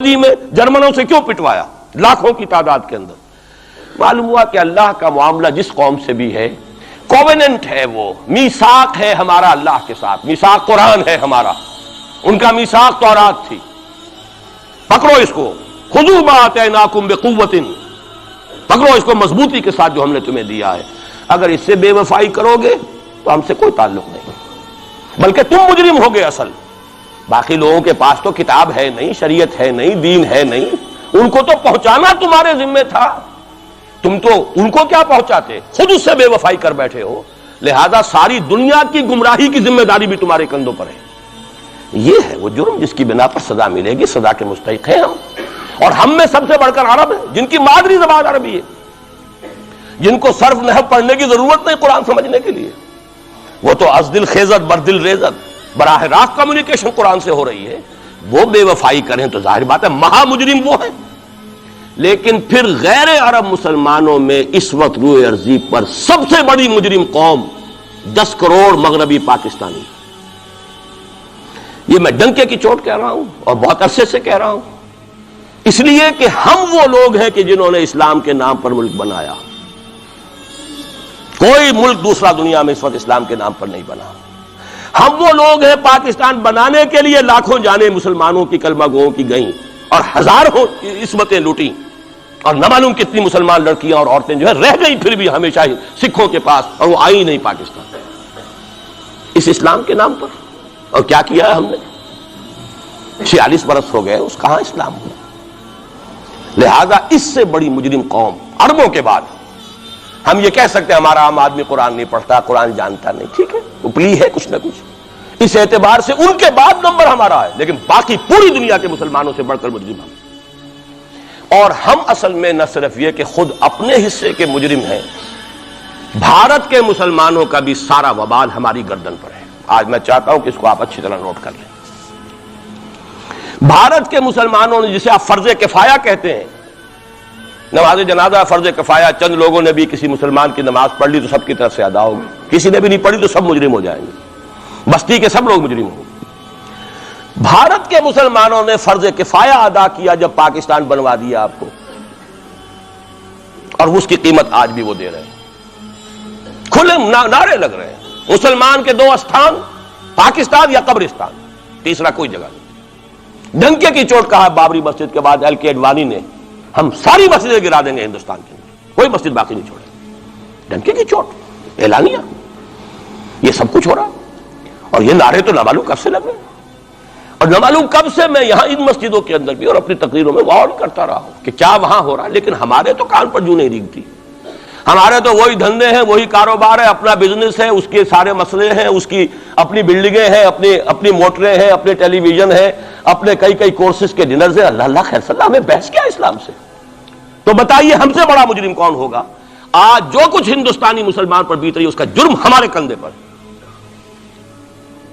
میں جرمنوں سے کیوں پٹوایا لاکھوں کی تعداد کے اندر؟ معلوم ہوا کہ اللہ کا معاملہ جس قوم سے بھی ہے کووننٹ ہے، وہ میثاق ہے ہمارا اللہ کے ساتھ، میثاق قرآن ہے ہمارا، ان کا میثاق تورات تھی۔ پکڑو اس کو، خذوا ما آتیناکم بقوۃ، پکڑو اس کو مضبوطی کے ساتھ جو ہم نے تمہیں دیا ہے۔ اگر اس سے بے وفائی کرو گے تو ہم سے کوئی تعلق نہیں، بلکہ تم مجرم ہوگے اصل۔ باقی لوگوں کے پاس تو کتاب ہے نہیں، شریعت ہے نہیں، دین ہے نہیں، ان کو تو پہنچانا تمہارے ذمہ تھا، تم تو ان کو کیا پہنچاتے، خود اس سے بے وفائی کر بیٹھے ہو۔ لہذا ساری دنیا کی گمراہی کی ذمہ داری بھی تمہارے کندھوں پر ہے۔ یہ ہے وہ جرم جس کی بنا پر سزا ملے گی، سزا کے مستحق ہیں ہم، اور ہم میں سب سے بڑھ کر عرب ہیں جن کی مادری زبان عربی ہے، جن کو صرف نحو پڑھنے کی ضرورت نہیں قرآن سمجھنے کے لیے، وہ تو از دل خیزت بر دل ریزت، براہ راست کمیونیکیشن قرآن سے ہو رہی ہے۔ وہ بے وفائی کریں تو ظاہر بات ہے مہا مجرم وہ ہیں۔ لیکن پھر غیر عرب مسلمانوں میں اس وقت روئے ارضی پر سب سے بڑی مجرم قوم 10 کروڑ مغربی پاکستانی، یہ میں ڈنکے کی چوٹ کہہ رہا ہوں اور بہت عرصے سے کہہ رہا ہوں، اس لیے کہ ہم وہ لوگ ہیں کہ جنہوں نے اسلام کے نام پر ملک بنایا۔ کوئی ملک دوسرا دنیا میں اس وقت اسلام کے نام پر نہیں بنا۔ ہم وہ لوگ ہیں پاکستان بنانے کے لیے لاکھوں جانیں مسلمانوں کی کلمہ گوؤں کی گئیں اور ہزاروں عصمتیں لوٹیں، اور نہ معلوم کتنی مسلمان لڑکیاں اور عورتیں جو ہے رہ گئی پھر بھی ہمیشہ ہی سکھوں کے پاس، اور وہ آئی نہیں پاکستان اس اسلام کے نام پر۔ اور کیا کیا ہے ہم نے؟ 46 برس ہو گئے، اس کہاں اسلام ہوا؟ لہذا اس سے بڑی مجرم قوم عربوں کے بعد ہم یہ کہہ سکتے ہیں ہمارا عام آدمی قرآن نہیں پڑھتا، قرآن جانتا نہیں، ٹھیک ہے، اپلی ہے کچھ نہ کچھ، اس اعتبار سے ان کے بعد نمبر ہمارا ہے، لیکن باقی پوری دنیا کے مسلمانوں سے بڑھ کر مجرم ہم۔ اور ہم اصل میں نہ صرف یہ کہ خود اپنے حصے کے مجرم ہیں، بھارت کے مسلمانوں کا بھی سارا وبال ہماری گردن پر ہے۔ آج میں چاہتا ہوں کہ اس کو آپ اچھی طرح نوٹ کر لیں۔ بھارت کے مسلمانوں نے، جسے آپ فرض کفایہ کہتے ہیں، نماز جنازہ فرض کفایہ، چند لوگوں نے بھی کسی مسلمان کی نماز پڑھ لی تو سب کی طرف سے ادا ہوگی، کسی نے بھی نہیں پڑھی تو سب مجرم ہو جائیں گے، بستی کے سب لوگ مجرم ہوں گے۔ بھارت کے مسلمانوں نے فرض کفایہ ادا کیا جب پاکستان بنوا دیا آپ کو، اور اس کی قیمت آج بھی وہ دے رہے ہیں، کھلے نعرے لگ رہے ہیں، مسلمان کے 2 استھان، پاکستان یا قبرستان، تیسرا کوئی جگہ نہیں۔ ڈنکے کی چوٹ کہا بابری مسجد کے بعد ایل کے اڈوانی نے، ہم ساری مسجدیں گرا دیں گے ہندوستان کے اندر، کوئی مسجد باقی نہیں چھوڑے۔ ڈنکے کی چوٹ، اعلانیہ، یہ سب کچھ ہو رہا، اور یہ نعرے تو نہ معلوم کب سے لگ رہے ہیں، اور نہ معلوم کب سے میں یہاں ان مسجدوں کے اندر بھی اور اپنی تقریروں میں غور کرتا رہا ہوں کہ کیا وہاں ہو رہا ہے، لیکن ہمارے تو کان پر جوں نہیں ریگتی۔ ہمارے تو وہی دھندے ہیں، وہی کاروبار ہے، اپنا بزنس ہے، اس کے سارے مسئلے ہیں، اس کی اپنی بلڈنگیں ہیں، اپنی موٹریں ہیں، اپنے ٹیلی ویژن ہے، اپنے کئی کورسز کے ڈنرز ہیں۔ اللہ خیر صلی اللہ، ہمیں بحث کیا اسلام سے؟ تو بتائیے ہم سے بڑا مجرم کون ہوگا؟ آج جو کچھ ہندوستانی مسلمان پر بیت رہی ہے اس کا جرم ہمارے کندھے پر۔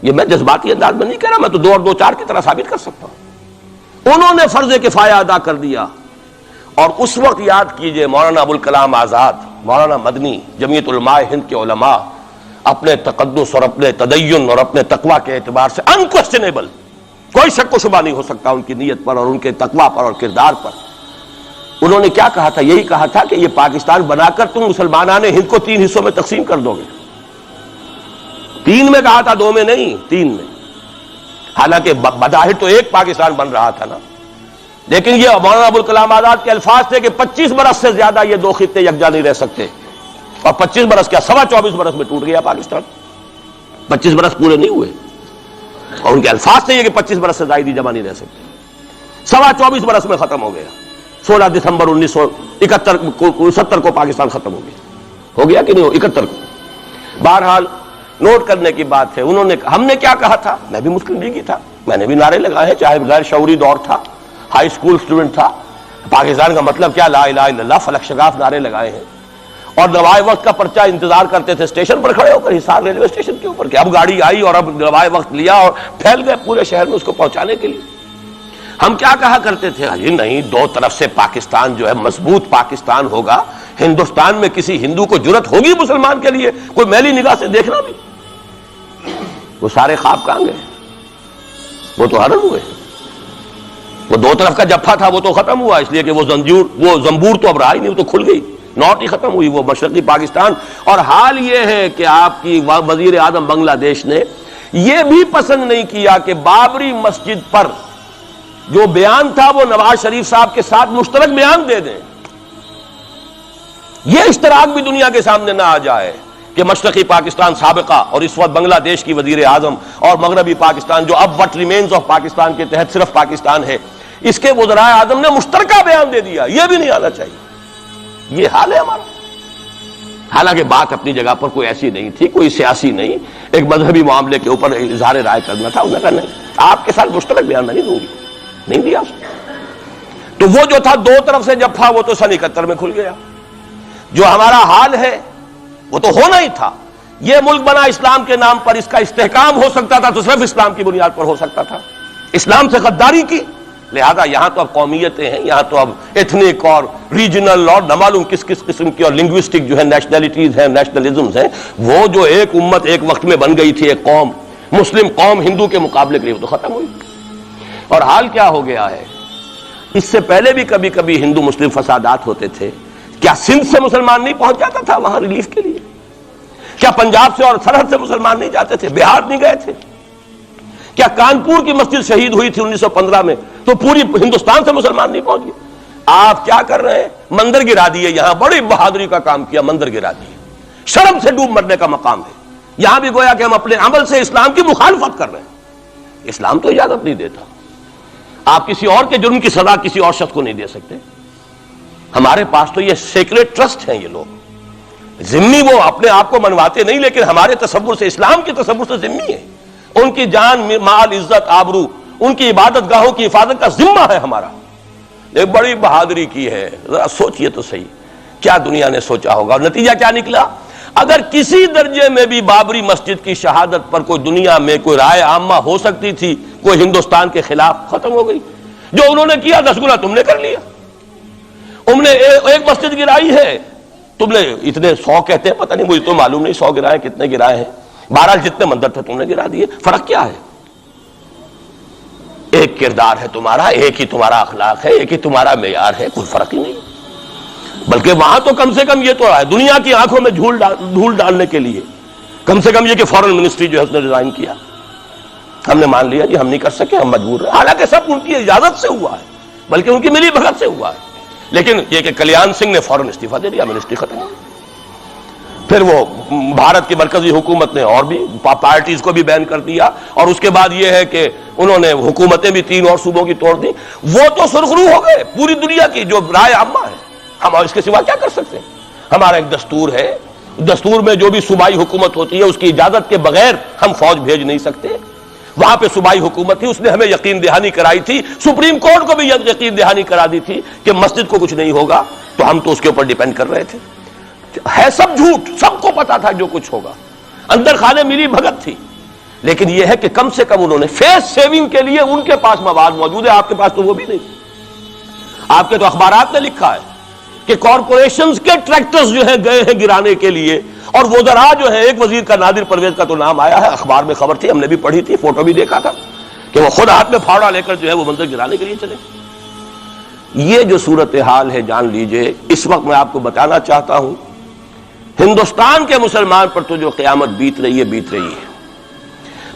یہ میں جذباتی انداز میں نہیں کہہ رہا، میں تو 2 اور 2 4 کی طرح ثابت کر سکتا ہوں۔ انہوں نے فرض کفایہ ادا کر دیا، اور اس وقت یاد کیجئے مولانا ابوالکلام آزاد، مولانا مدنی، جمعیت علماء ہند کے علماء اپنے تقدس اور اپنے تدین اور اپنے تقوی کے اعتبار سے انکویسچنیبل، کوئی شک و شبہ نہیں ہو سکتا ان کی نیت پر اور ان کے تقوی پر اور کردار پر۔ انہوں نے کیا کہا تھا؟ یہی کہا تھا کہ یہ پاکستان بنا کر تم مسلمانان ہند کو 3 حصوں میں تقسیم کر دو گے۔ 3 میں کہا تھا، 2 میں نہیں، 3 میں۔ حالانکہ بظاہر تو ایک پاکستان بن رہا تھا نا، لیکن یہ مولانا ابوالکلام آزاد کے الفاظ تھے کہ 25 برس سے زیادہ یہ 2 خطے یکجا نہیں رہ سکتے، اور 25 برس کیا 24.25 برس میں ٹوٹ گیا پاکستان، 25 برس پورے نہیں ہوئے، اور ان کے الفاظ تھے یہ کہ 25 برس سے زائد جمع نہیں رہ سکتے، 24.25 برس میں ختم ہو گیا۔ 16 دسمبر 1971 کو پاکستان ختم ہو گیا کہ نہیں ہو 71 کو۔ بہرحال نوٹ کرنے کی بات ہے، ہم نے کیا کہا تھا؟ میں بھی مسلم لیگی تھا، میں نے بھی نعرے لگائے ہیں، چاہے غیر شعوری دور تھا، ہائی اسکول اسٹوڈنٹ تھا، پاکستان کا مطلب کیا، لا الہ الا اللہ، فلک شگاف نعرے لگائے ہیں، اور نوائے وقت کا پرچہ انتظار کرتے تھے اسٹیشن پر کھڑے ہو کر، حصار ریلوے اسٹیشن کے اوپر، کہ اب گاڑی آئی اور اب نوائے وقت لیا، اور پھیل گئے پورے شہر میں اس کو پہنچانے کے لیے۔ ہم کیا کہا کرتے تھے؟ یہ نہیں، 2 طرف سے پاکستان جو ہے مضبوط پاکستان ہوگا، ہندوستان میں کسی ہندو کو جرأت ہوگی مسلمان کے لیے کوئی میلی نگاہ سے دیکھنا بھی؟ وہ سارے خواب کہاں گئے؟ وہ تو حرم ہوئے۔ وہ دو طرف کا جفا تھا وہ تو ختم ہوا، اس لیے کہ وہ زنبور تو اب رہا ہی نہیں، وہ تو کھل گئی، نوٹ ہی ختم ہوئی وہ مشرقی پاکستان۔ اور حال یہ ہے کہ آپ کی وزیر اعظم بنگلہ دیش نے یہ بھی پسند نہیں کیا کہ بابری مسجد پر جو بیان تھا وہ نواز شریف صاحب کے ساتھ مشترک بیان دے دیں۔ یہ اشتراک بھی دنیا کے سامنے نہ آ جائے کہ مشرقی پاکستان سابقہ اور اس وقت بنگلہ دیش کی وزیر اعظم اور مغربی پاکستان جو اب وٹ ریمینز آف پاکستان کے تحت صرف پاکستان ہے، اس کے وزراء اعظم نے مشترکہ بیان دے دیا۔ یہ بھی نہیں آنا چاہیے۔ یہ حال ہے ہمارا۔ حالانکہ بات اپنی جگہ پر کوئی ایسی نہیں تھی، کوئی سیاسی نہیں، ایک مذہبی معاملے کے اوپر اظہار رائے کرنا تھا۔ انہوں نے کہا نہیں، آپ کے ساتھ مشترک بیان میں نہیں دوں گی، نہیں دیا۔ تو وہ جو تھا دو طرف سے جفا وہ تو سن 71 میں کھل گیا۔ جو ہمارا حال ہے وہ تو ہونا ہی تھا۔ یہ ملک بنا اسلام کے نام پر، اس کا استحکام ہو سکتا تھا تو صرف اسلام کی بنیاد پر ہو سکتا تھا۔ اسلام سے غداری کی، لہذا یہاں تو اب قومیتیں ہیں، یہاں تو اب ایتھنک اور ریجنل اور نہ معلوم کس کس قسم کی اور لنگوسٹک جو ہے نیشنلٹیز ہیں، نیشنلزمز ہیں، وہ جو ایک امت ایک وقت میں بن گئی تھی، ایک قوم، مسلم قوم ہندو کے مقابلے کے لیے، وہ تو ختم ہوئی۔ اور حال کیا ہو گیا ہے، اس سے پہلے بھی کبھی کبھی ہندو مسلم فسادات ہوتے تھے۔ کیا سندھ سے مسلمان نہیں پہنچ جاتا تھا وہاں ریلیف کے لیے؟ کیا پنجاب سے اور سرحد سے مسلمان نہیں جاتے تھے؟ بہار نہیں گئے تھے؟ کیا کانپور کی مسجد شہید ہوئی تھی 1915 میں تو پوری ہندوستان سے مسلمان نہیں پہنچ گئے؟ آپ کیا کر رہے ہیں؟ مندر گرا دیے، یہاں بڑی بہادری کا کام کیا، مندر گرا دیے۔ شرم سے ڈوب مرنے کا مقام ہے۔ یہاں بھی گویا کہ ہم اپنے عمل سے اسلام کی مخالفت کر رہے ہیں۔ اسلام تو اجازت نہیں دیتا۔ آپ کسی اور کے جرم کی سزا کسی اور شخص کو نہیں دے سکتے۔ ہمارے پاس تو یہ سیکریٹ ٹرسٹ ہیں، یہ لوگ ذمہ وہ اپنے آپ کو منواتے نہیں، لیکن ہمارے تصور سے، اسلام کے تصور سے ذمہ ہے۔ ان کی جان، مال، عزت، آبرو، ان کی عبادت گاہوں کی حفاظت کا ذمہ ہے ہمارا۔ ایک بڑی بہادری کی ہے، ذرا سوچئے تو صحیح کیا دنیا نے سوچا ہوگا، اور نتیجہ کیا نکلا؟ اگر کسی درجے میں بھی بابری مسجد کی شہادت پر کوئی دنیا میں کوئی رائے عامہ ہو سکتی تھی کوئی ہندوستان کے خلاف، ختم ہو گئی۔ جو انہوں نے کیا 10 گنا تم نے کر لیا۔ تم نے ایک مسجد گرائی ہے، تم نے اتنے 100 کہتے ہیں، پتہ نہیں مجھے تو معلوم نہیں 100 گرائے کتنے گرائے ہیں، بہرحال جتنے مندر تھے تم نے گرا دیے۔ فرق کیا ہے؟ ایک کردار ہے تمہارا، ایک ہی تمہارا اخلاق ہے، ایک ہی تمہارا معیار ہے، کوئی فرق ہی نہیں۔ بلکہ وہاں تو کم سے کم یہ تو ہے، دنیا کی آنکھوں میں دھول ڈالنے کے لیے کم سے کم یہ کہ فارن منسٹری جو ہے اس نے ریزائن کیا، ہم نے مان لیا جی ہم نہیں کر سکے، ہم مجبور ہیں۔ حالانکہ سب ان کی اجازت سے ہوا ہے، بلکہ ان کی ملی بھگت سے ہوا ہے۔ لیکن یہ کہ کلیان سنگھ نے فوراً استعفیٰ دے دیا، منسٹری ختم ہو۔ پھر وہ بھارت کی مرکزی حکومت نے اور بھی پارٹیز کو بھی بین کر دیا، اور اس کے بعد یہ ہے کہ انہوں نے حکومتیں بھی 3 اور صوبوں کی توڑ دی۔ وہ تو سرخرو ہو گئے پوری دنیا کی جو رائے عامہ ہے، ہم اس کے سوا کیا کر سکتے ہیں؟ ہمارا ایک دستور ہے، دستور میں جو بھی صوبائی حکومت ہوتی ہے اس کی اجازت کے بغیر ہم فوج بھیج نہیں سکتے۔ وہاں پہ صوبائی حکومت تھی، اس نے ہمیں یقین دہانی کرائی تھی، سپریم کورٹ کو بھی یقین دہانی کرا دی تھی کہ مسجد کو کچھ نہیں ہوگا، تو ہم تو اس کے اوپر ڈیپینڈ کر رہے تھے۔ ہے سب جھوٹ، سب کو پتا تھا جو کچھ ہوگا، اندر خانے ملی بھگت تھی۔ لیکن یہ ہے کہ کم سے کم انہوں نے فیس سیونگ کے لیے ان کے پاس مواد موجود ہے، آپ کے پاس تو وہ بھی نہیں۔ آپ کے تو اخبارات نے لکھا ہے کہ کارپوریشنز کے ٹریکٹرز جو ہیں گئے ہیں گرانے کے لیے، اور وزراء جو ہے، ایک وزیر کا نادر پرویز کا تو نام آیا ہے، اخبار میں خبر تھی، ہم نے بھی پڑھی تھی، فوٹو بھی دیکھا تھا کہ وہ خود ہاتھ میں پھاوڑا لے کر جو ہے وہ منظر گرانے کے لیے چلے۔ یہ جو صورتحال ہے جان لیجئے، اس وقت میں آپ کو بتانا چاہتا ہوں ہندوستان کے مسلمان پر تو جو قیامت بیت رہی ہے۔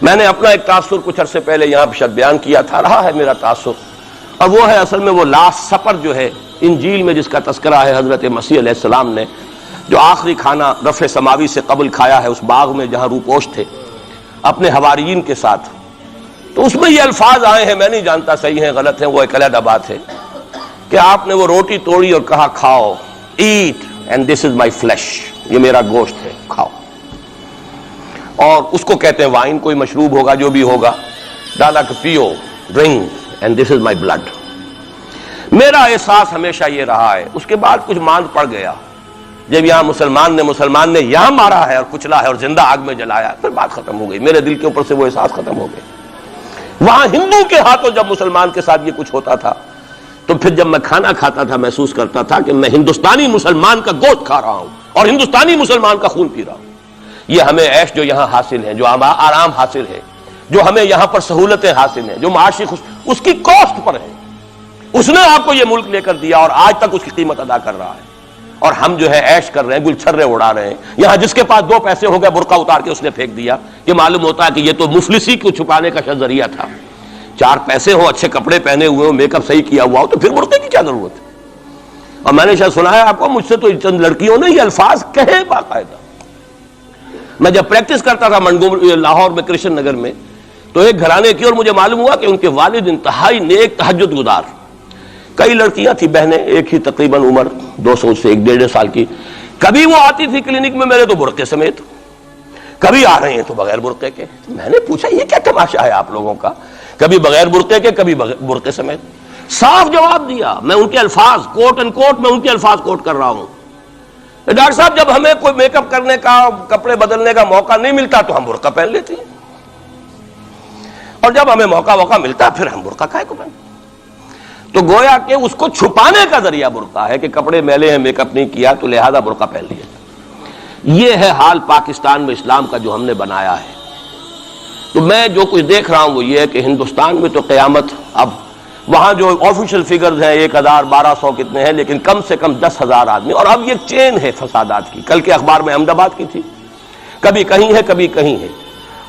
میں نے اپنا ایک تاثر کچھ عرصے پہلے یہاں شد بیان کیا تھا، رہا ہے میرا تاثر، اور وہ ہے اصل میں وہ لاسٹ سپر جو ہے انجیل میں جس کا تذکرہ ہے حضرت مسیح علیہ السلام نے جو آخری کھانا رفع سماوی سے قبل کھایا ہے اس باغ میں جہاں روپوش تھے اپنے حواریین کے ساتھ۔ تو اس میں یہ الفاظ آئے ہیں، میں نہیں جانتا صحیح ہیں غلط ہیں، وہ ایک علیحدہ بات ہے کہ آپ نے وہ روٹی توڑی اور کہا کھاؤ، eat and this is my flesh, یہ میرا گوشت ہے، کھاؤ۔ اور اس کو کہتے ہیں وائن، کوئی مشروب ہوگا جو بھی ہوگا، ڈالا کہ پیو، drink and this is my blood. میرا احساس ہمیشہ یہ رہا ہے، اس کے بعد کچھ ماند پڑ گیا جب یہاں مسلمان نے یہاں مارا ہے اور کچلا ہے اور زندہ آگ میں جلایا، پھر بات ختم ہو گئی، میرے دل کے اوپر سے وہ احساس ختم ہو گئے۔ وہاں ہندو کے ہاتھوں جب مسلمان کے ساتھ یہ کچھ ہوتا تھا تو پھر جب میں کھانا کھاتا تھا محسوس کرتا تھا کہ میں ہندوستانی مسلمان کا گوشت کھا رہا ہوں اور ہندوستانی مسلمان کا خون پی رہا ہوں۔ یہ ہمیں عیش جو یہاں حاصل ہے، جو آرام حاصل ہے، جو ہمیں یہاں پر سہولتیں حاصل ہیں، جو معاشی اس کی کاسٹ پر ہے۔ اس نے آپ کو یہ ملک لے کر دیا اور آج تک اس کی قیمت ادا کر رہا ہے، اور ہم جو ہے عیش کر رہے ہیں، گل چھرے اڑا رہے ہیں. یہاں جس کے پاس 2 پیسے ہو گئے برقع اتار کے اس نے پھینک دیا. یہ معلوم ہوتا ہے کہ یہ تو مفلسی کو چھپانے کا ذریعہ تھا. 4 پیسے ہو، اچھے کپڑے پہنے ہوئے ہو، میک اپ صحیح کیا ہوا ہو، تو پھر برقعے کی کیا ضرورت ہے؟ اور میں نے شاید سنا ہے آپ کو، مجھ سے تو چند لڑکیوں نے یہ الفاظ کہے باقاعدہ. میں جب پریکٹس کرتا تھا لاہور میں کرشن نگر میں، تو ایک گھرانے کی، اور مجھے معلوم ہوا کہ ان کے والد انتہائی نیک تہجد گزار. کئی لڑکیاں تھیں بہنیں، ایک ہی تقریباً عمر 200 سے 1.5 سال کی. کبھی وہ آتی تھی کلینک میں میرے تو برقعے سمیت، کبھی آ رہے ہیں تو بغیر برقعے کے. میں نے پوچھا یہ کیا تماشا ہے آپ لوگوں کا، کبھی بغیر برقعے کے کبھی برقعے سمیت. صاف جواب دیا، میں ان کے الفاظ کوٹ اینڈ کوٹ میں ان کے الفاظ کوٹ کر رہا ہوں. ڈاکٹر صاحب جب ہمیں کوئی میک اپ کرنے کا، کپڑے بدلنے کا موقع نہیں ملتا تو ہم برقع پہن لیتے ہیں، اور جب ہمیں موقع ملتا پھر ہم برقع کائے کو پہنتے. تو گویا کہ اس کو چھپانے کا ذریعہ برقع ہے کہ کپڑے میلے ہیں، میک اپ نہیں کیا تو لہذا برقع پہن لیا. یہ ہے حال پاکستان میں اسلام کا جو ہم نے بنایا ہے. تو میں جو کچھ دیکھ رہا ہوں وہ یہ ہے کہ ہندوستان میں تو قیامت، اب وہاں جو آفیشیل فگرز ہیں 1000 1200 کتنے ہیں، لیکن کم سے کم 10,000 آدمی، اور اب یہ چین ہے فسادات کی. کل کے اخبار میں احمد آباد کی تھی، کبھی کہیں ہے کبھی کہیں ہے.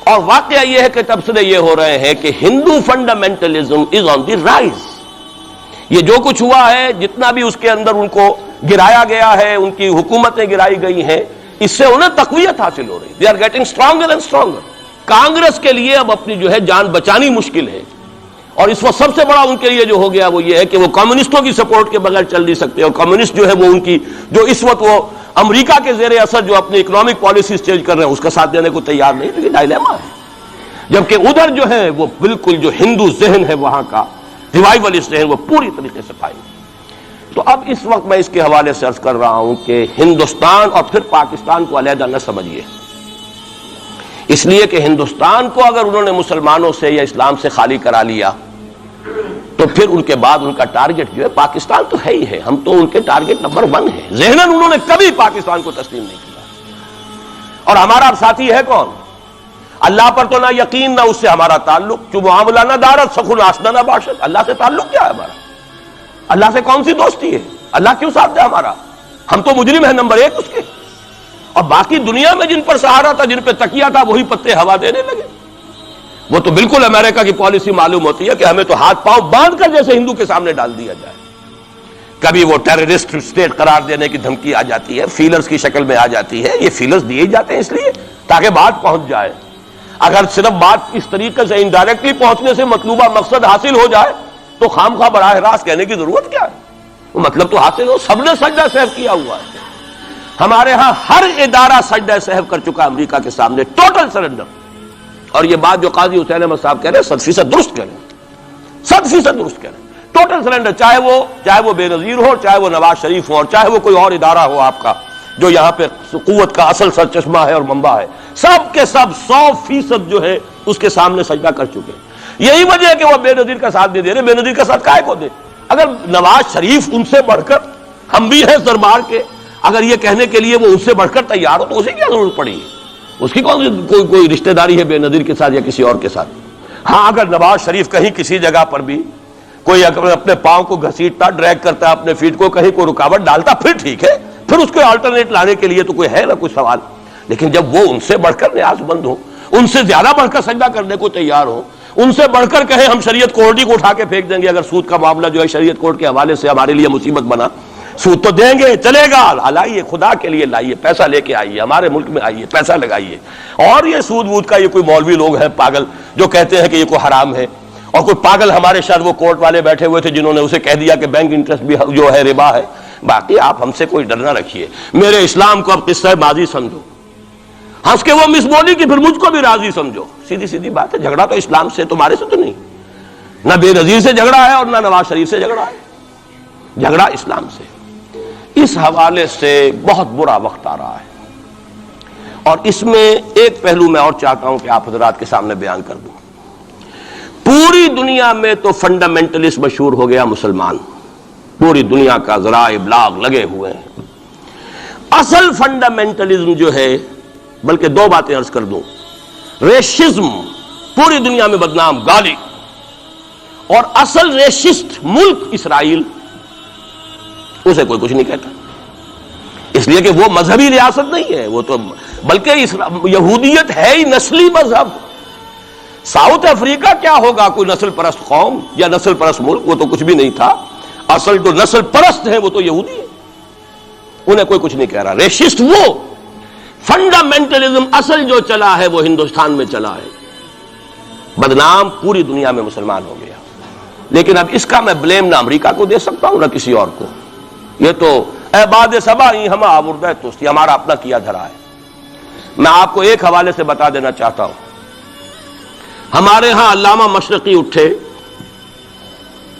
اور واقعہ یہ ہے کہ تبصرے یہ ہو رہے ہیں کہ ہندو فنڈامنٹلزم از آن دی رائز. یہ جو کچھ ہوا ہے، جتنا بھی اس کے اندر ان کو گرایا گیا ہے، ان کی حکومتیں گرائی گئی ہیں، اس سے انہیں تقویت حاصل ہو رہی. They are getting stronger and stronger. Congress کے لیے اب اپنی جو ہے جان بچانی مشکل ہے، اور اس وقت سب سے بڑا ان کے لیے جو ہو گیا وہ یہ ہے کہ وہ کمیونسٹوں کی سپورٹ کے بغیر چل نہیں سکتے. اور کمیونسٹ جو ہے وہ ان کی جو اس وقت وہ امریکہ کے زیر اثر جو اپنی اکنامک پالیسیز چینج کر رہے ہیں اس کا ساتھ دینے کو تیار نہیں. لیکن ڈائلیما ہے. جبکہ ادھر جو ہے وہ بالکل جو ہندو ذہن ہے وہاں کا ریوائولسٹ ذہن وہ پوری طریقے سے پائیں. تو اب اس وقت میں اس کے حوالے سے عرض کر رہا ہوں کہ ہندوستان اور پھر پاکستان کو علیحدہ نہ سمجھیے، اس لیے کہ ہندوستان کو اگر انہوں نے مسلمانوں سے یا اسلام سے خالی کرا لیا تو پھر ان کے بعد ان کا ٹارگٹ جو ہے پاکستان تو ہے ہی ہے. ہم تو ان کے ٹارگٹ نمبر 1 ہیں. ذہناً انہوں نے کبھی پاکستان کو تسلیم نہیں کیا. اور ہمارا اب ساتھی ہے کون؟ اللہ پر تو نہ یقین نہ اس سے ہمارا تعلق. جو معاملہ نہ دارت سخن آسنا نہ باشد. اللہ سے تعلق کیا ہے ہمارا؟ اللہ سے کون سی دوستی ہے؟ اللہ کیوں ساتھ دے ہمارا؟ ہم تو مجرم ہیں نمبر 1 اس کے. اور باقی دنیا میں جن پر سہارا تھا، جن پہ تکیہ تھا، وہی پتے ہوا دینے لگے. وہ تو بالکل امریکہ کی پالیسی معلوم ہوتی ہے کہ ہمیں تو ہاتھ پاؤں باندھ کر جیسے ہندو کے سامنے ڈال دیا جائے. کبھی وہ ٹیررسٹ اسٹیٹ قرار دینے کی دھمکی آ جاتی ہے، فیلرز کی شکل میں آ جاتی ہے. یہ فیلرز دیے جاتے ہیں اس لیے تاکہ بات پہنچ جائے. اگر صرف بات اس طریقے سے انڈائریکٹلی پہنچنے سے مطلوبہ مقصد حاصل ہو جائے تو خام خواہ براہ راست کہنے کی ضرورت کیا ہے؟ وہ مطلب تو حاصل ہو. سب نے سجدہ سہو کیا ہوا ہے. ہمارے ہاں ہر ادارہ سجدہ سہو کر چکا امریکہ کے سامنے. Total surrender. اور یہ بات جو قاضی حسین احمد صاحب کہہ رہے ہیں 100% درست کہہ رہے ہیں، 100% درست کہہ رہے ہیں. ٹوٹل سرنڈر، چاہے وہ بے نظیر ہو، چاہے وہ نواز شریف ہو، اور چاہے وہ کوئی اور ادارہ ہو آپ کا جو یہاں پہ قوت کا اصل سرچشمہ ہے اور منبع ہے، سب کے سب 100% جو ہے اس کے سامنے سجدہ کر چکے. یہی وجہ ہے کہ وہ بے نظیر کا ساتھ نہیں دے رہے. بے نظیر کا ساتھ کائے کو دے؟ اگر نواز شریف ان سے بڑھ کر، ہم بھی ہیں دربار کے، اگر یہ کہنے کے لیے وہ ان سے بڑھ کر تیار ہو تو اسے کیا ضرورت پڑی ہے؟ اس کی کون سی کوئی رشتہ داری ہے بے نظیر کے ساتھ یا کسی اور کے ساتھ؟ ہاں اگر نواز شریف کہیں کسی جگہ پر بھی کوئی اپنے پاؤں کو گھسیٹتا، ڈریگ کرتا، اپنے فیٹ کو کہیں کوئی رکاوٹ ڈالتا، پھر ٹھیک ہے، پھر اس کو آلٹرنیٹ لانے کے لیے تو کوئی ہے نا کوئی سوال. لیکن جب وہ ان سے بڑھ کر نیاز مند ہو، ان سے زیادہ بڑھ کر سجدہ کرنے کو تیار ہو، ان سے بڑھ کر کہیں ہم شریعت کوڈی کو اٹھا کے پھینک دیں گے اگر سود کا معاملہ جو ہے شریعت کوڈ کے حوالے سے ہمارے لیے مصیبت بنا، سود تو دیں گے، چلے گا، لائیے خدا کے لیے لائیے، پیسہ لے کے آئیے، ہمارے ملک میں آئیے، پیسہ لگائیے. اور یہ سود وود کا یہ کوئی مولوی لوگ ہیں پاگل جو کہتے ہیں کہ یہ کوئی حرام ہے، اور کوئی پاگل ہمارے شاید وہ کورٹ والے بیٹھے ہوئے تھے جنہوں نے اسے کہہ دیا کہ بینک انٹرسٹ بھی جو ہے ربا ہے. باقی آپ ہم سے کوئی ڈر نہ رکھیے. میرے اسلام کو اب قصہ ماضی سمجھو، ہنس کے وہ مس بولی کہ پھر مجھ کو بھی راضی سمجھو. سیدھی بات ہے. جھگڑا تو اسلام سے تمہارے سے تو نہیں، نہ بے نظیر سے جھگڑا ہے اور نہ نواز شریف سے جھگڑا ہے، جھگڑا اسلام سے. اس حوالے سے بہت برا وقت آ رہا ہے. اور اس میں ایک پہلو میں اور چاہتا ہوں کہ آپ حضرات کے سامنے بیان کر دوں. پوری دنیا میں تو فنڈامنٹلسٹ مشہور ہو گیا مسلمان، پوری دنیا کا ذرائع ابلاغ لگے ہوئے ہیں. اصل فنڈامنٹلزم جو ہے، بلکہ 2 باتیں عرض کر دوں. ریشزم پوری دنیا میں بدنام، گالی، اور اصل ریشسٹ ملک اسرائیل، اسے کوئی کچھ نہیں کہتا، اس لیے کہ وہ مذہبی ریاست نہیں ہے، وہ تو بلکہ یہودیت ہے ہی نسلی مذہب۔ ساؤتھ افریقہ کیا ہوگا، کوئی نسل پرست قوم یا نسل پرست ملک، وہ تو کچھ بھی نہیں تھا۔ اصل جو نسل پرست ہے وہ تو یہودی ہے، انہیں کوئی کچھ نہیں کہہ رہا۔ ریشسٹ وہ فنڈامنٹلزم اصل جو چلا ہے وہ ہندوستان میں چلا ہے، بدنام پوری دنیا میں مسلمان ہو گیا۔ لیکن اب اس کا میں بلیم نہ امریکہ کو دے سکتا ہوں نہ کسی اور کو، یہ تو اے باد سبا ہی ہم آوردہ توستی، ہمارا اپنا کیا دھرا ہے۔ میں آپ کو ایک حوالے سے بتا دینا چاہتا ہوں، ہمارے ہاں علامہ مشرقی اٹھے،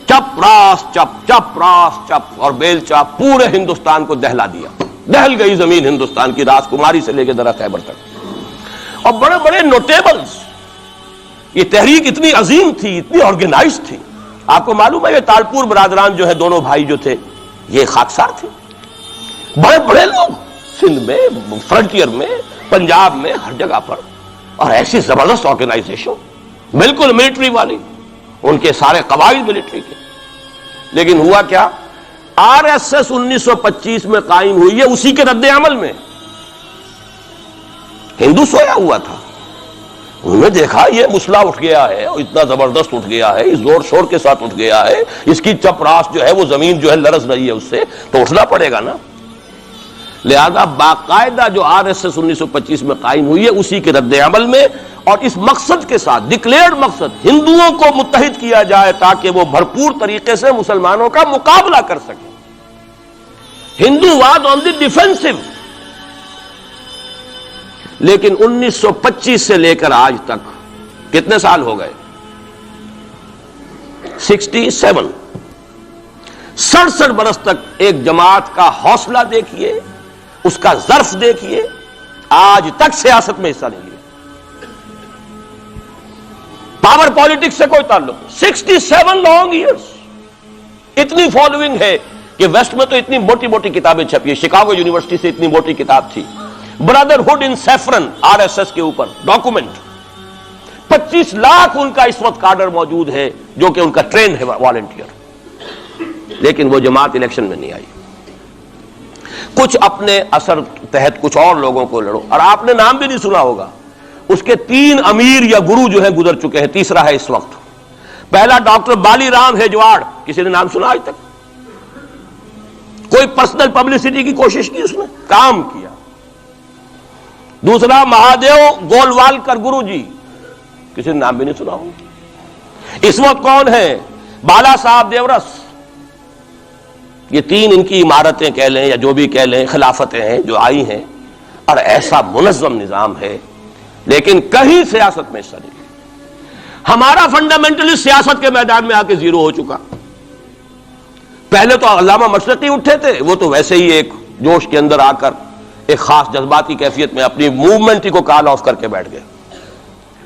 چپ راس چپ چپ راس چپ اور بیل چاپ پورے ہندوستان کو دہلا دیا، دہل گئی زمین ہندوستان کی، راس کماری سے لے کے ذرا خیبر تک، اور بڑے بڑے نوٹیبلز۔ یہ تحریک اتنی عظیم تھی، اتنی آرگنائز تھی، آپ کو معلوم ہے یہ تالپور برادران جو ہے، دونوں بھائی جو تھے یہ خاکسار تھے، بڑے بڑے لوگ سندھ میں، فرنٹیئر میں، پنجاب میں، ہر جگہ پر، اور ایسی زبردست آرگنائزیشن بالکل ملٹری والی، ان کے سارے قواعد ملٹری کے۔ لیکن ہوا کیا، آر ایس ایس 1925 میں قائم ہوئی ہے، اسی کے رد عمل میں ہندو سویا ہوا تھا، انہوں نے دیکھا یہ مسئلہ اٹھ گیا ہے، اور اتنا زبردست اٹھ گیا ہے، زور شور کے ساتھ اٹھ گیا ہے، اس کی چپراس جو ہے وہ زمین جو ہے لرز رہی ہے، اس سے تو اٹھنا پڑے گا نا۔ لہذا باقاعدہ جو آر ایس ایس 1925 میں قائم ہوئی ہے اسی کے رد عمل میں، اور اس مقصد کے ساتھ، ڈکلیئرڈ مقصد، ہندوؤں کو متحد کیا جائے تاکہ وہ بھرپور طریقے سے مسلمانوں کا مقابلہ کر سکیں۔ ہندو واد آن دی ڈیفینسو۔ لیکن 1925 سے لے کر آج تک کتنے سال ہو گئے، 67، 67 برس تک ایک جماعت کا حوصلہ دیکھیے، اس کا ظرف دیکھیے، آج تک سیاست میں حصہ نہیں لیا، پاور پالیٹکس سے کوئی تعلق نہیں۔ 67 لانگ ایئرس، اتنی فالوئنگ ہے کہ ویسٹ میں تو اتنی موٹی موٹی کتابیں چھپی ہے، شکاگو یونیورسٹی سے اتنی موٹی کتاب تھی، برادرہڈ ان سیفرن، آر ایس ایس کے اوپر ڈاکومنٹ، 25 لاکھ ان کا اس وقت کارڈر موجود ہے جو کہ ان کا ٹرین ہے والنٹیئر۔ لیکن وہ جماعت الیکشن میں نہیں آئی، کچھ اپنے اثر تحت کچھ اور لوگوں کو لڑو، اور آپ نے نام بھی نہیں سنا ہوگا، اس کے 3 امیر یا گرو جو ہے گزر چکے ہیں، تیسرا ہے اس وقت۔ پہلا ڈاکٹر بالی رام ہیجواڑ، کسی نے نام سنا آج تک؟ کوئی پرسنل پبلسٹی کی کوشش کی، اس نے کام کیا۔ دوسرا مہادیو گولوالکر گرو جی، کسی نے نام بھی نہیں سنا ہوگا۔ اس وقت کون ہے؟ بالا صاحب دیورس۔ یہ 3 ان کی عمارتیں کہہ لیں یا جو بھی کہہ لیں، خلافتیں ہیں جو آئی ہیں، اور ایسا منظم نظام ہے، لیکن کہیں سیاست میں حصہ نہیں۔ ہمارا فنڈامنٹلسٹ سیاست کے میدان میں آ کے زیرو ہو چکا۔ پہلے تو علامہ مشرقی اٹھے تھے، وہ تو ویسے ہی ایک جوش کے اندر آ کر ایک خاص جذباتی کیفیت میں اپنی موومنٹ کو کال آف کر کے بیٹھ گئے۔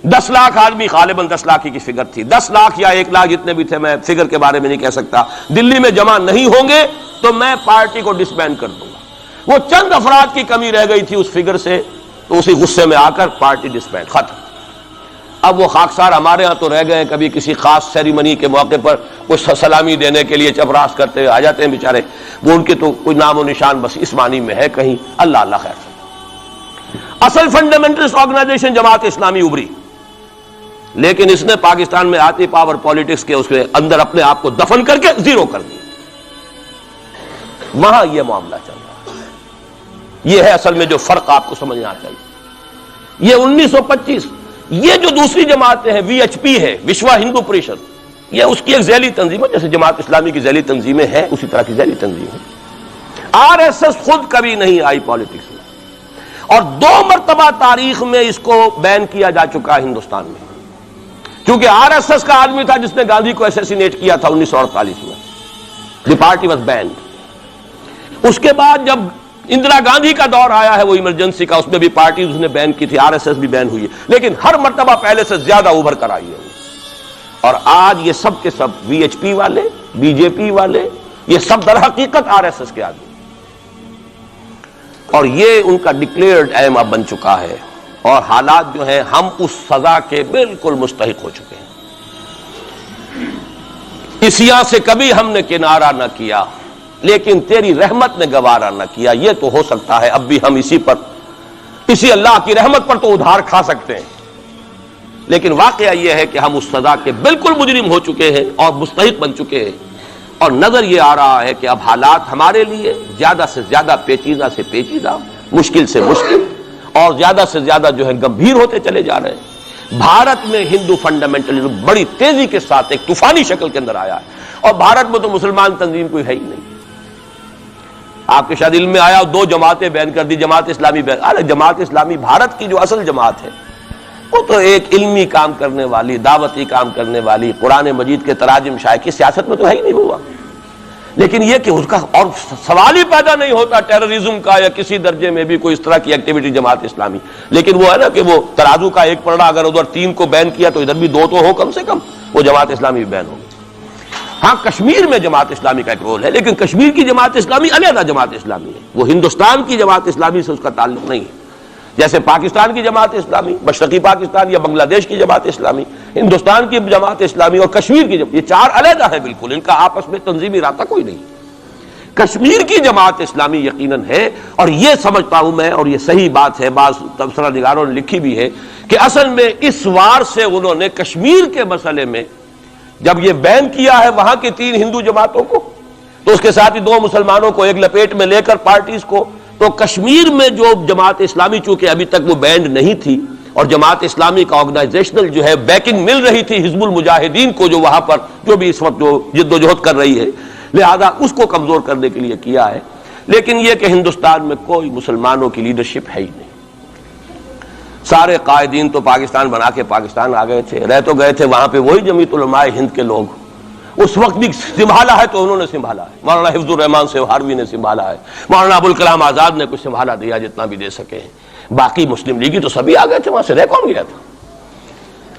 10 لاکھ آدمی، غالباً 10 لاکھ کی فگر تھی، 10 لاکھ یا 1 لاکھ جتنے بھی تھے، میں فگر کے بارے میں نہیں کہہ سکتا، دلی میں جمع نہیں ہوں گے تو میں پارٹی کو ڈسبینڈ کر دوں گا۔ وہ چند افراد کی کمی رہ گئی تھی اس فگر سے، تو اسی غصے میں آ کر پارٹی ڈسبینڈ، ختم۔ اب وہ خاکسار ہمارے ہاں تو رہ گئے، کبھی کسی خاص سیریمنی کے موقع پر کچھ سلامی دینے کے لیے چپراس کرتے ہوئے آ جاتے ہیں بیچارے، وہ ان کے تو کوئی نام و نشان بس اس معنی میں ہے کہیں، اللہ اللہ خیر۔ اصل فنڈامنٹلسٹ آرگنائزیشن جماعت اسلامی ابھری، لیکن اس نے پاکستان میں آتی پاور پالیٹکس کے اس کے اندر اپنے آپ کو دفن کر کے زیرو کر دیا۔ وہاں یہ معاملہ چل رہا ہے، یہ ہے اصل میں جو فرق آپ کو سمجھنا چاہیے۔ یہ 1925، یہ جو دوسری جماعتیں ہیں، وی ایچ پی ہے، وشوا ہندو پریشد، یہ اس کی ایک ذیلی تنظیم ہے، جیسے جماعت اسلامی کی ذیلی تنظیمیں ہیں اسی طرح کی ذیلی تنظیم ہے۔ آر ایس ایس خود کبھی نہیں آئی پالیٹکس میں، اور 2 مرتبہ تاریخ میں اس کو بین کیا جا چکا ہے ہندوستان میں، کیونکہ آر ایس ایس کا آدمی تھا جس نے گاندھی کو اسیسینیٹ کیا تھا 1948 میں، دی پارٹی واز بینڈ۔ اس کے بعد جب اندرا گاندھی کا دور آیا ہے وہ ایمرجنسی کا، اس میں بھی پارٹیز اس نے بین کی تھی، آر ایس ایس بھی بین ہوئی ہے، لیکن ہر مرتبہ پہلے سے زیادہ ابھر کر آئی ہے۔ اور آج یہ سب کے سب وی ایچ پی والے، بی جے پی والے، یہ سب در حقیقت آر ایس ایس کے آدمی، اور یہ ان کا ڈکلیئرڈ ایم اب بن چکا ہے، اور حالات جو ہیں ہم اس سزا کے بالکل مستحق ہو چکے ہیں۔ اسیاں سے کبھی ہم نے کنارہ نہ کیا، لیکن تیری رحمت نے گوارا نہ کیا۔ یہ تو ہو سکتا ہے اب بھی ہم اسی اللہ کی رحمت پر تو ادھار کھا سکتے ہیں، لیکن واقعہ یہ ہے کہ ہم اس سزا کے بالکل مجرم ہو چکے ہیں اور مستحق بن چکے ہیں، اور نظر یہ آ رہا ہے کہ اب حالات ہمارے لیے زیادہ سے زیادہ پیچیدہ سے پیچیدہ، مشکل سے مشکل، اور زیادہ سے زیادہ جو ہے گمبھیر ہوتے چلے جا رہے ہیں۔ بھارت میں ہندو فنڈامنٹلزم بڑی تیزی کے ساتھ ایک طوفانی شکل کے اندر آیا ہے، اور بھارت میں تو مسلمان تنظیم کوئی ہے ہی نہیں۔ آپ کے شاید علم میں آیا 2 جماعتیں بین کر دی، جماعت اسلامی بین۔ ارے جماعت اسلامی بھارت کی جو اصل جماعت ہے وہ تو ایک علمی کام کرنے والی، دعوتی کام کرنے والی، قرآن مجید کے تراجم شائع کی سیاست میں تو ہے ہی نہیں ہوا، لیکن یہ کہ اس کا اور سوال ہی پیدا نہیں ہوتا ٹیررزم کا یا کسی درجے میں بھی کوئی اس طرح کی ایکٹیویٹی جماعت اسلامی۔ لیکن وہ ہے نا کہ وہ ترازو کا ایک پلڑا اگر ادھر 3 کو بین کیا تو ادھر بھی 2 تو ہو کم سے کم، وہ جماعت اسلامی بھی بین ہو۔ ہاں کشمیر میں جماعت اسلامی کا ایک رول ہے، لیکن کشمیر کی جماعت اسلامی علیحدہ جماعت اسلامی ہے، وہ ہندوستان کی جماعت اسلامی سے اس کا تعلق نہیں ہے۔ جیسے پاکستان کی جماعت اسلامی، مشرقی پاکستان یا بنگلہ دیش کی جماعت اسلامی، ہندوستان کی جماعت اسلامی اور کشمیر کی یہ 4 علیحدہ ہے بالکل، ان کا آپس میں تنظیمی رابطہ کوئی نہیں۔ کشمیر کی جماعت اسلامی یقیناً ہے، اور یہ سمجھتا ہوں میں، اور یہ صحیح بات ہے، بعض تبصرہ نگاروں نے لکھی بھی ہے کہ اصل میں اس وار سے انہوں نے کشمیر کے مسئلے میں جب یہ بین کیا ہے وہاں کی 3 ہندو جماعتوں کو، تو اس کے ساتھ ہی 2 مسلمانوں کو ایک لپیٹ میں لے کر پارٹیز کو، تو کشمیر میں جو جماعت اسلامی چونکہ ابھی تک وہ بینڈ نہیں تھی، اور جماعت اسلامی کا آرگنائزیشنل جو ہے بیکنگ مل رہی تھی حزب المجاہدین کو، جو وہاں پر جو بھی اس وقت جو جد و جہد کر رہی ہے، لہذا اس کو کمزور کرنے کے لیے کیا ہے۔ لیکن یہ کہ ہندوستان میں کوئی مسلمانوں کی لیڈرشپ ہے ہی نہیں، سارے قائدین تو پاکستان بنا کے پاکستان آ گئے تھے، رہ تو گئے تھے وہاں پہ وہی جمعیت علماء ہند کے لوگ، اس وقت بھی سنبھالا ہے تو انہوں نے سنبھالا ہے، مولانا حفظ الرحمان سہاروی نے سنبھالا ہے، مولانا ابوالکلام آزاد نے کچھ سنبھالا دیا جتنا بھی دے سکے ہیں، باقی مسلم لیگی تو سبھی آ گئے تھے، وہاں سے رہ کون گیا تھا؟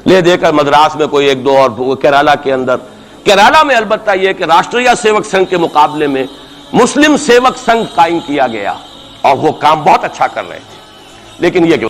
لے دے کر مدراس میں کوئی 1 2 اور کیرالہ کے اندر، کیرالہ میں البتہ یہ کہ راشٹریہ سیوک سنگھ کے مقابلے میں مسلم سیوک سنگھ قائم کیا گیا، اور وہ کام بہت اچھا کر رہے تھے، لیکن یہ کہ